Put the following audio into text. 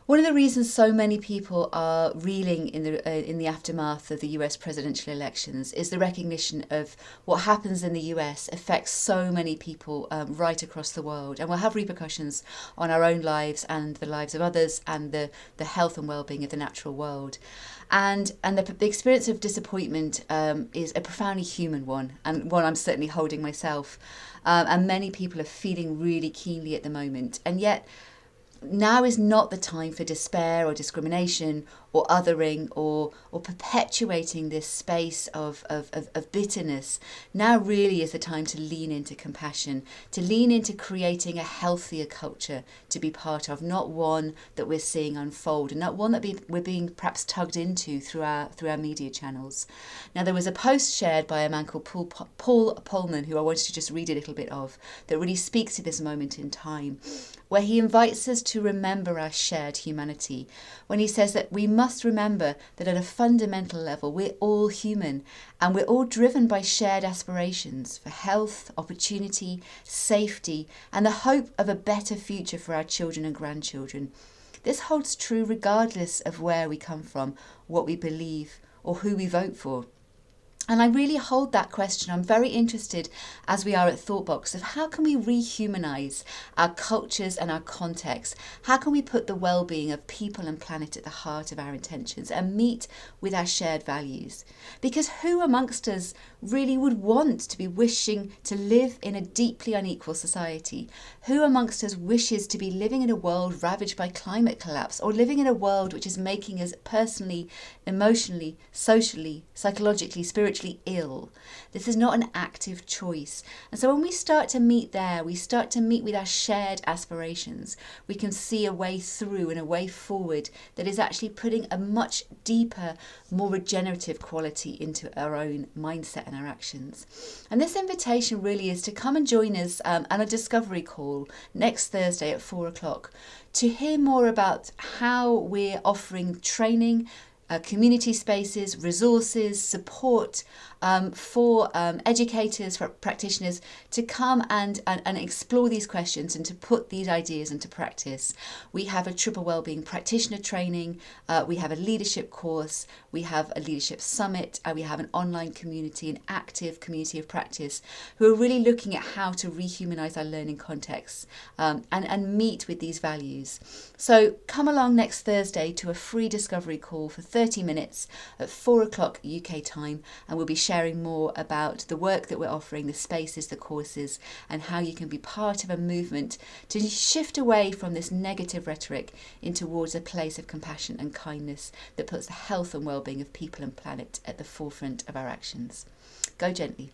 One of the reasons so many people are reeling in the aftermath of the US presidential elections is the recognition of what happens in the US affects so many people right across the world, and will have repercussions on our own lives and the lives of others, and the health and well-being of the natural world. And the experience of disappointment is a profoundly human one, and one I'm certainly holding myself. And many people are feeling really keenly at the moment, and yet now is not the time for despair or discrimination or othering or perpetuating this space of bitterness. Now really is the time to lean into compassion, to lean into creating a healthier culture to be part of, not one that we're seeing unfold, and not one that we're being perhaps tugged into through our media channels. Now, there was a post shared by a man called Paul Polman, who I wanted to just read a little bit of, that really speaks to this moment in time, where he invites us to remember our shared humanity, when he says that we must remember that at a fundamental level we're all human, and we're all driven by shared aspirations for health, opportunity, safety, and the hope of a better future for our children and grandchildren. This holds true regardless of where we come from, what we believe, or who we vote for. And I really hold that question. I'm very interested, as we are at Thoughtbox, of how can we rehumanize our cultures and our contexts? How can we put the well-being of people and planet at the heart of our intentions and meet with our shared values? Because who amongst us really would want to be wishing to live in a deeply unequal society? Who amongst us wishes to be living in a world ravaged by climate collapse, or living in a world which is making us personally, emotionally, socially, psychologically, spiritually ill? This is not an active choice. And so when we start to meet there, we start to meet with our shared aspirations. We can see a way through and a way forward that is actually putting a much deeper, more regenerative quality into our own mindset and our actions. And this invitation really is to come and join us on a discovery call next Thursday at 4 o'clock to hear more about how we're offering training, community spaces, resources, support for educators, for practitioners to come and explore these questions and to put these ideas into practice. We have a Triple WellBeing practitioner training, we have a leadership course, we have a leadership summit, we have an online community, an active community of practice who are really looking at how to rehumanize our learning contexts and meet with these values. So come along next Thursday to a free discovery call for 30 minutes at 4 o'clock UK time, and we'll be sharing more about the work that we're offering, the spaces, the courses, and how you can be part of a movement to shift away from this negative rhetoric in towards a place of compassion and kindness that puts the health and well-being of people and planet at the forefront of our actions. Go gently.